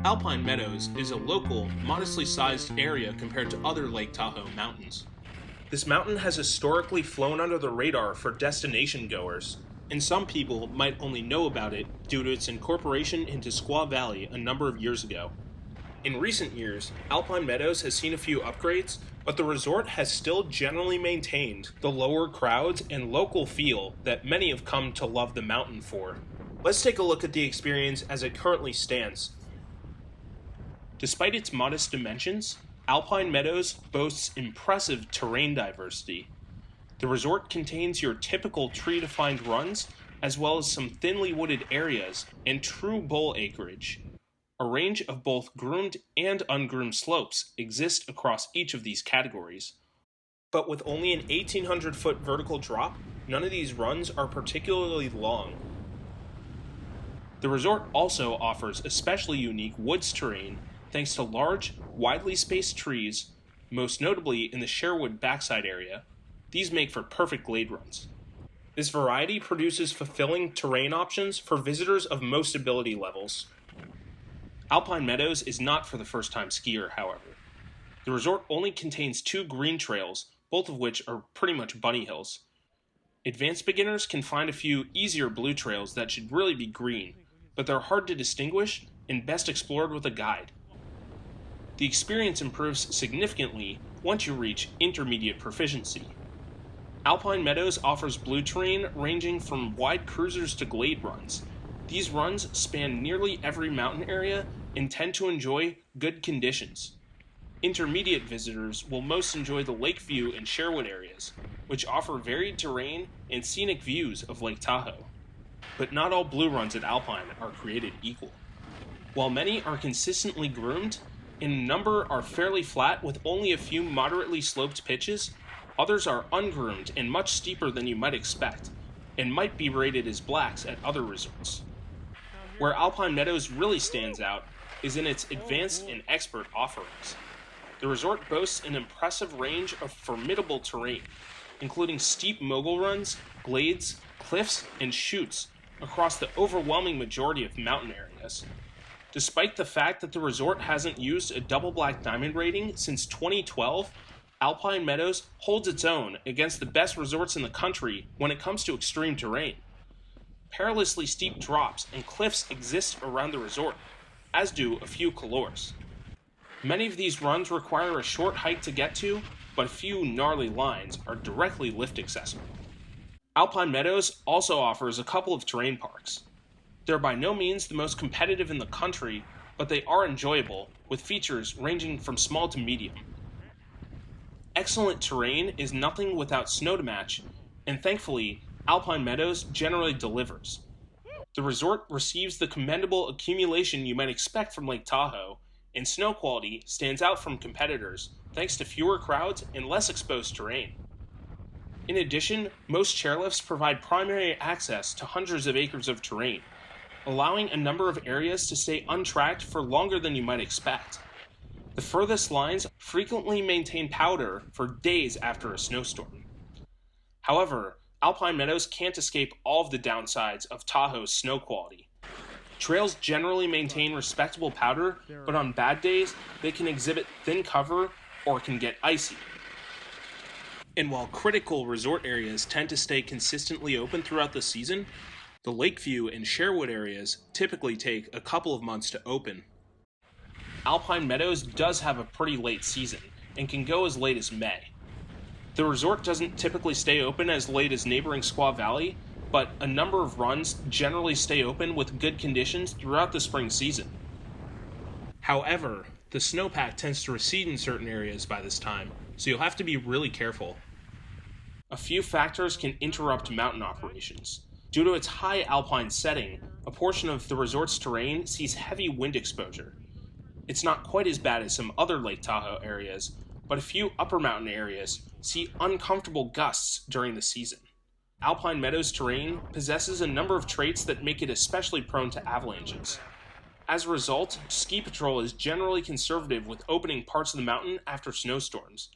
Alpine Meadows is a local, modestly sized area compared to other Lake Tahoe mountains. This mountain has historically flown under the radar for destination goers, and some people might only know about it due to its incorporation into Squaw Valley a number of years ago. In recent years, Alpine Meadows has seen a few upgrades, but the resort has still generally maintained the lower crowds and local feel that many have come to love the mountain for. Let's take a look at the experience as it currently stands. Despite its modest dimensions, Alpine Meadows boasts impressive terrain diversity. The resort contains your typical tree-defined runs, as well as some thinly wooded areas and true bowl acreage. A range of both groomed and ungroomed slopes exist across each of these categories. But with only an 1,800-foot vertical drop, none of these runs are particularly long. The resort also offers especially unique woods terrain thanks to large, widely spaced trees, most notably in the Sherwood backside area. These make for perfect glade runs. This variety produces fulfilling terrain options for visitors of most ability levels. Alpine Meadows is not for the first-time skier, however. The resort only contains 2 green trails, both of which are pretty much bunny hills. Advanced beginners can find a few easier blue trails that should really be green, but they're hard to distinguish and best explored with a guide. The experience improves significantly once you reach intermediate proficiency. Alpine Meadows offers blue terrain ranging from wide cruisers to glade runs. These runs span nearly every mountain area and tend to enjoy good conditions. Intermediate visitors will most enjoy the Lakeview and Sherwood areas, which offer varied terrain and scenic views of Lake Tahoe. But not all blue runs at Alpine are created equal. While many are consistently groomed, and a number are fairly flat with only a few moderately sloped pitches, others are ungroomed and much steeper than you might expect, and might be rated as blacks at other resorts. Where Alpine Meadows really stands out is in its advanced and expert offerings. The resort boasts an impressive range of formidable terrain, including steep mogul runs, glades, cliffs, and chutes across the overwhelming majority of mountain areas. Despite the fact that the resort hasn't used a double black diamond rating since 2012, Alpine Meadows holds its own against the best resorts in the country when it comes to extreme terrain. Perilously steep drops and cliffs exist around the resort, as do a few couloirs. Many of these runs require a short hike to get to, but a few gnarly lines are directly lift accessible. Alpine Meadows also offers a couple of terrain parks. They're by no means the most competitive in the country, but they are enjoyable, with features ranging from small to medium. Excellent terrain is nothing without snow to match, and thankfully, Alpine Meadows generally delivers. The resort receives the commendable accumulation you might expect from Lake Tahoe, and snow quality stands out from competitors thanks to fewer crowds and less exposed terrain. In addition, most chairlifts provide primary access to hundreds of acres of terrain, allowing a number of areas to stay untracked for longer than you might expect. The furthest lines frequently maintain powder for days after a snowstorm. However, Alpine Meadows can't escape all of the downsides of Tahoe's snow quality. Trails generally maintain respectable powder, but on bad days, they can exhibit thin cover or can get icy. And while critical resort areas tend to stay consistently open throughout the season, the Lakeview and Sherwood areas typically take a couple of months to open. Alpine Meadows does have a pretty late season and can go as late as May. The resort doesn't typically stay open as late as neighboring Squaw Valley, but a number of runs generally stay open with good conditions throughout the spring season. However, the snowpack tends to recede in certain areas by this time, so you'll have to be really careful. A few factors can interrupt mountain operations. Due to its high alpine setting, a portion of the resort's terrain sees heavy wind exposure. It's not quite as bad as some other Lake Tahoe areas, but a few upper mountain areas see uncomfortable gusts during the season. Alpine Meadows terrain possesses a number of traits that make it especially prone to avalanches. As a result, ski patrol is generally conservative with opening parts of the mountain after snowstorms.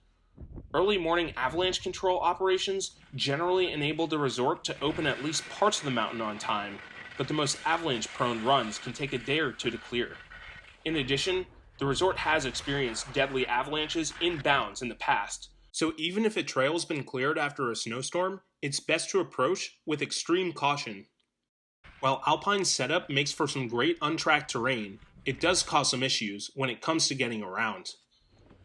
Early morning avalanche control operations generally enable the resort to open at least parts of the mountain on time, but the most avalanche-prone runs can take a day or two to clear. In addition, the resort has experienced deadly avalanches inbounds in the past, so even if a trail's been cleared after a snowstorm, it's best to approach with extreme caution. While Alpine's setup makes for some great untracked terrain, it does cause some issues when it comes to getting around.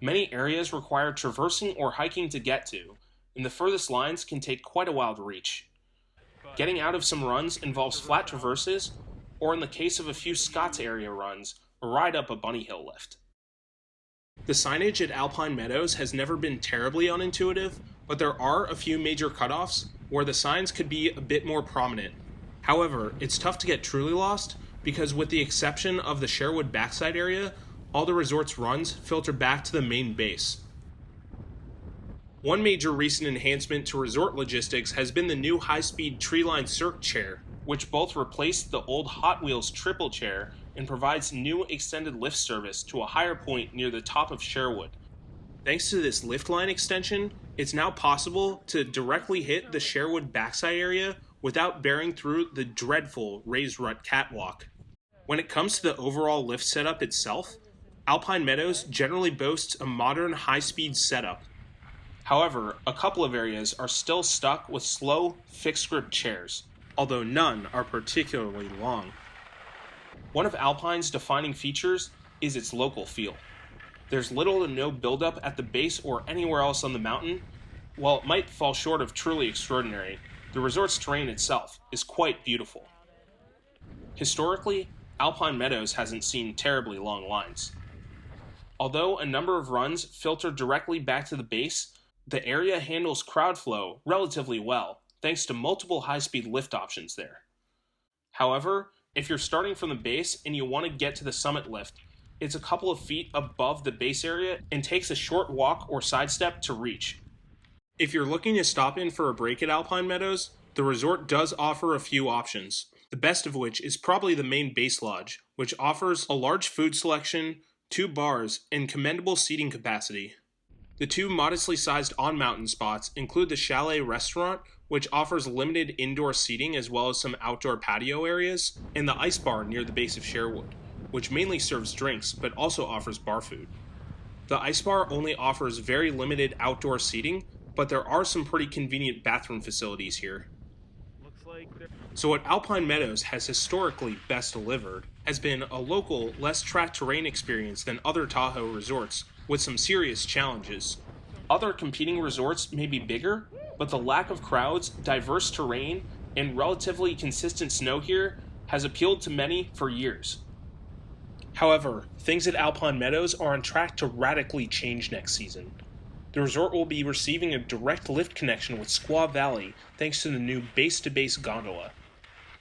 Many areas require traversing or hiking to get to, and the furthest lines can take quite a while to reach. Getting out of some runs involves flat traverses, or in the case of a few Scots area runs, a ride up a bunny hill lift. The signage at Alpine Meadows has never been terribly unintuitive, but there are a few major cutoffs where the signs could be a bit more prominent. However, it's tough to get truly lost because with the exception of the Sherwood backside area, all the resort's runs filter back to the main base. One major recent enhancement to resort logistics has been the new high-speed tree-lined Cirque chair, which both replaced the old Hot Wheels triple chair and provides new extended lift service to a higher point near the top of Sherwood. Thanks to this lift line extension, it's now possible to directly hit the Sherwood backside area without bearing through the dreadful raised rut catwalk. When it comes to the overall lift setup itself, Alpine Meadows generally boasts a modern high-speed setup. However, a couple of areas are still stuck with slow, fixed-grip chairs, although none are particularly long. One of Alpine's defining features is its local feel. There's little to no buildup at the base or anywhere else on the mountain. While it might fall short of truly extraordinary, the resort's terrain itself is quite beautiful. Historically, Alpine Meadows hasn't seen terribly long lines. Although a number of runs filter directly back to the base, the area handles crowd flow relatively well, thanks to multiple high-speed lift options there. However, if you're starting from the base and you want to get to the summit lift, it's a couple of feet above the base area and takes a short walk or sidestep to reach. If you're looking to stop in for a break at Alpine Meadows, the resort does offer a few options, the best of which is probably the main base lodge, which offers a large food selection, 2 bars, and commendable seating capacity. The 2 modestly sized on-mountain spots include the Chalet Restaurant, which offers limited indoor seating as well as some outdoor patio areas, and the Ice Bar near the base of Sherwood, which mainly serves drinks but also offers bar food. The Ice Bar only offers very limited outdoor seating, but there are some pretty convenient bathroom facilities here. So what Alpine Meadows has historically best delivered has been a local, less tracked terrain experience than other Tahoe resorts, with some serious challenges. Other competing resorts may be bigger, but the lack of crowds, diverse terrain, and relatively consistent snow here has appealed to many for years. However, things at Alpine Meadows are on track to radically change next season. The resort will be receiving a direct lift connection with Squaw Valley thanks to the new base-to-base gondola.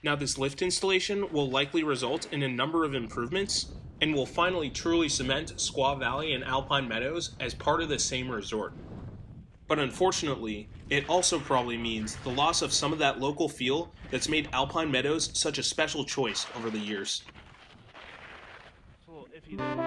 Now, this lift installation will likely result in a number of improvements and will finally truly cement Squaw Valley and Alpine Meadows as part of the same resort. But unfortunately, it also probably means the loss of some of that local feel that's made Alpine Meadows such a special choice over the years. It's a little iffy there.